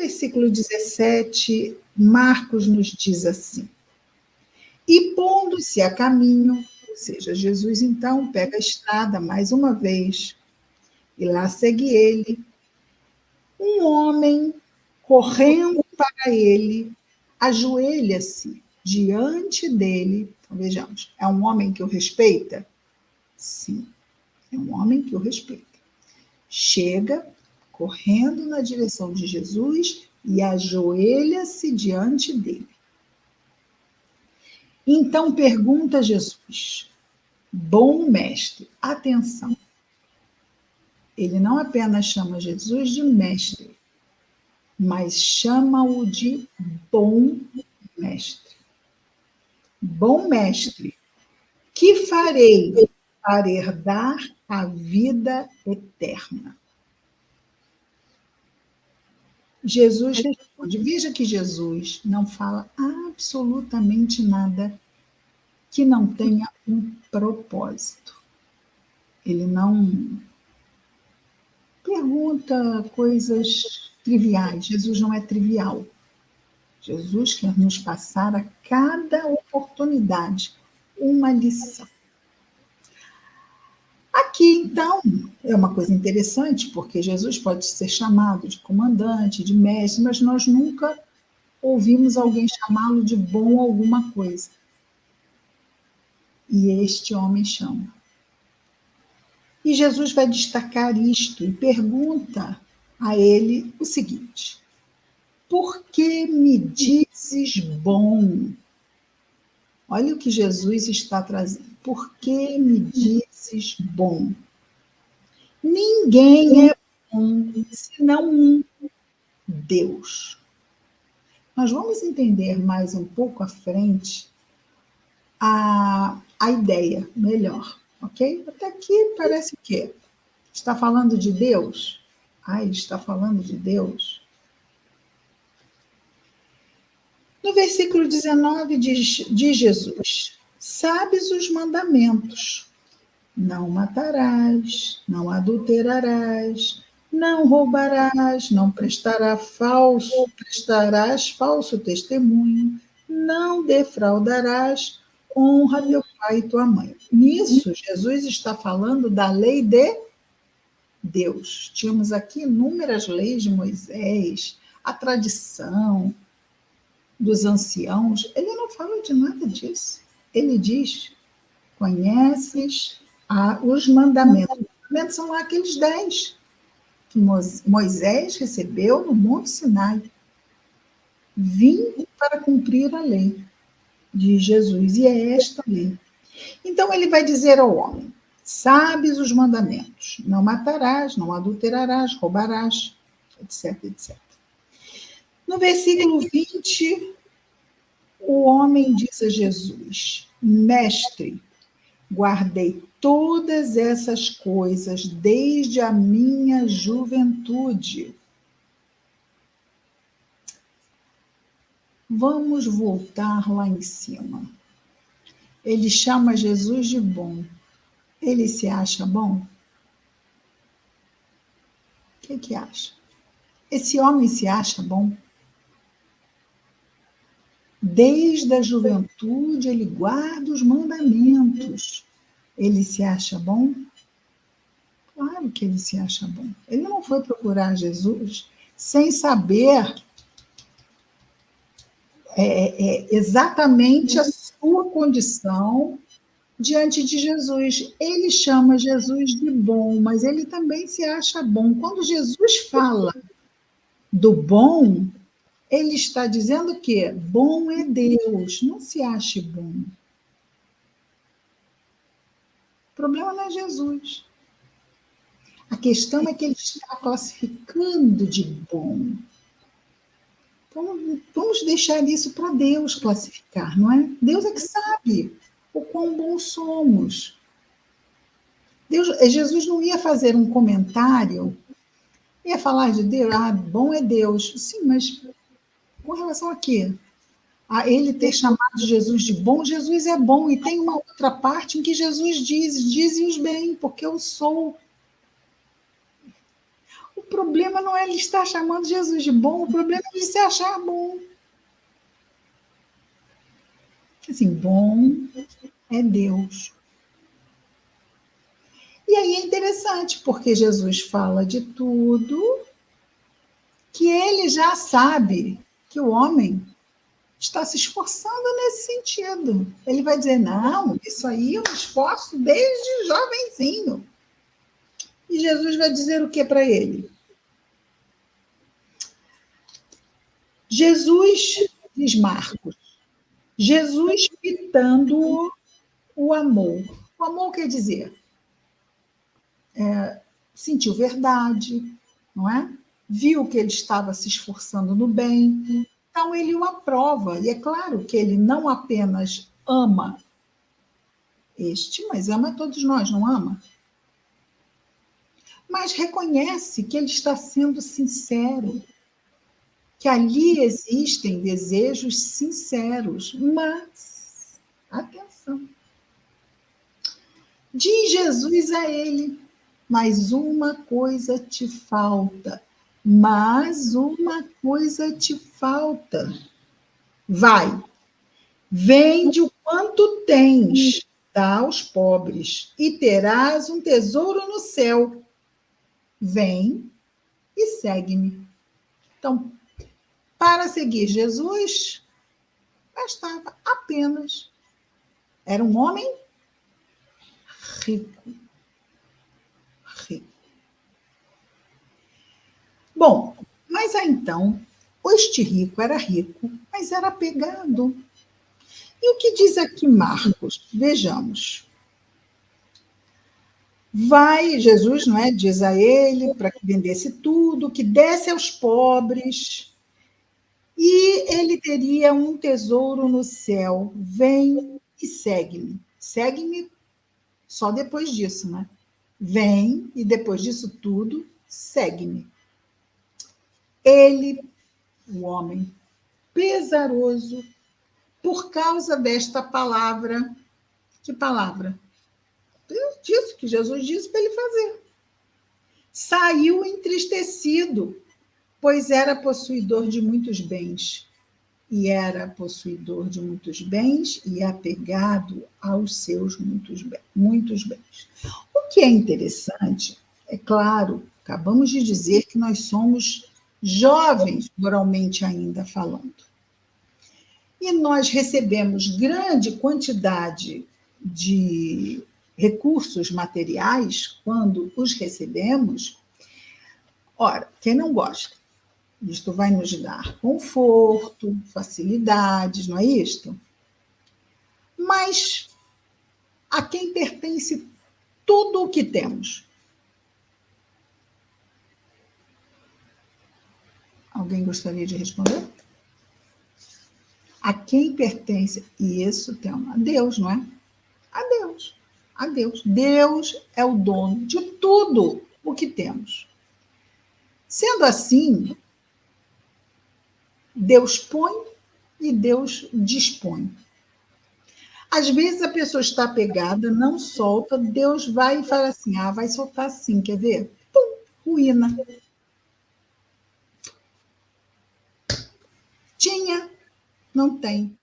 versículo 17, Marcos nos diz assim: e pondo-se a caminho, ou seja, Jesus então pega a estrada mais uma vez, e lá segue ele, um homem correndo para ele, ajoelha-se diante dele. Então, vejamos, é um homem que o respeita? Sim, é um homem que o respeita. Chega correndo na direção de Jesus e ajoelha-se diante dele. Então pergunta Jesus: bom mestre, atenção. Ele não apenas chama Jesus de mestre, mas chama-o de bom mestre. Bom mestre, que farei para herdar a vida eterna? Jesus responde. Veja que Jesus não fala absolutamente nada que não tenha um propósito. Ele não pergunta coisas triviais. Jesus não é trivial. Jesus quer nos passar a cada oportunidade uma lição. Aqui, então, é uma coisa interessante, porque Jesus pode ser chamado de comandante, de mestre, mas nós nunca ouvimos alguém chamá-lo de bom alguma coisa. E este homem chama. E Jesus vai destacar isto e pergunta a ele o seguinte: por que me dizes bom? Olha o que Jesus está trazendo. Por que me dizes bom? Ninguém é bom senão um, Deus. Nós vamos entender mais um pouco à frente a ideia melhor, ok? Até aqui parece que está falando de Deus. Ah, ele está falando de Deus. No versículo 19 diz Jesus: sabes os mandamentos. Não matarás, não adulterarás, não roubarás, não prestarás falso testemunho, não defraudarás, honra teu pai e tua mãe. Nisso, Jesus está falando da lei de Deus. Tínhamos aqui inúmeras leis de Moisés, a tradição dos anciãos. Ele não fala de nada disso. Ele diz: conheces os mandamentos. Os mandamentos são lá aqueles 10 que Moisés recebeu no Monte Sinai. Vim para cumprir a lei de Jesus, e é esta lei. Então ele vai dizer ao homem: sabes os mandamentos, não matarás, não adulterarás, roubarás, etc, etc. No versículo 20, o homem diz a Jesus: mestre, guardei todas essas coisas desde a minha juventude. Vamos voltar lá em cima. Ele chama Jesus de bom. Ele se acha bom? O que acha? Esse homem se acha bom? Desde a juventude ele guarda os mandamentos. Ele se acha bom? Claro que ele se acha bom. Ele não foi procurar Jesus sem saber exatamente a sua condição diante de Jesus. Ele chama Jesus de bom, mas ele também se acha bom. Quando Jesus fala do bom, ele está dizendo que bom é Deus, não se ache bom. O problema não é Jesus. A questão é que ele está classificando de bom. Então, vamos deixar isso para Deus classificar, não é? Deus é que sabe o quão bons somos. Jesus não ia fazer um comentário, ia falar de Deus, bom é Deus. Sim, mas com relação a quê? A ele ter chamado Jesus de bom, Jesus é bom. E tem uma outra parte em que Jesus diz, dize-os bem, porque eu sou. problema não é ele estar chamando Jesus de bom, o problema é ele se achar bom. Assim, bom é Deus. E aí é interessante, porque Jesus fala de tudo que ele já sabe que o homem está se esforçando nesse sentido. Ele vai dizer, não, isso aí eu me esforço desde jovenzinho. E Jesus vai dizer o que para ele? Jesus, diz Marcos, Jesus fitando o amor. O amor quer dizer, sentiu verdade, não é? Viu que ele estava se esforçando no bem, então ele o aprova. E é claro que ele não apenas ama este, mas ama todos nós, não ama? Mas reconhece que ele está sendo sincero, que ali existem desejos sinceros, mas, atenção, diz Jesus a ele, mas uma coisa te falta, mas uma coisa te falta. Vai, vende o quanto tens, dá aos pobres, e terás um tesouro no céu. Vem e segue-me. Então, para seguir Jesus, bastava apenas. Era um homem rico. Rico. Bom, mas aí então, este rico era rico, mas era apegado. E o que diz aqui Marcos? Vejamos. Vai, Jesus, não é? Diz a ele para que vendesse tudo, que desse aos pobres, e ele teria um tesouro no céu. Vem e segue-me. Segue-me só depois disso, né? Vem e depois disso tudo, segue-me. Ele, o homem pesaroso, por causa desta palavra. Que palavra? Disso que Jesus disse para ele fazer. Saiu entristecido, pois era possuidor de muitos bens. E era possuidor de muitos bens e apegado aos seus muitos bens. O que é interessante, é claro, acabamos de dizer que nós somos jovens, moralmente ainda falando. E nós recebemos grande quantidade de recursos materiais quando os recebemos. Ora, quem não gosta? Isto vai nos dar conforto, facilidades, não é isto? Mas a quem pertence tudo o que temos? Alguém gostaria de responder? A quem pertence isso tem a Deus, não é? A Deus. A Deus. Deus é o dono de tudo o que temos. Sendo assim, Deus põe e Deus dispõe. Às vezes a pessoa está pegada, não solta, Deus vai e fala assim, vai soltar assim, quer ver? Pum, ruína. Tinha, não tem.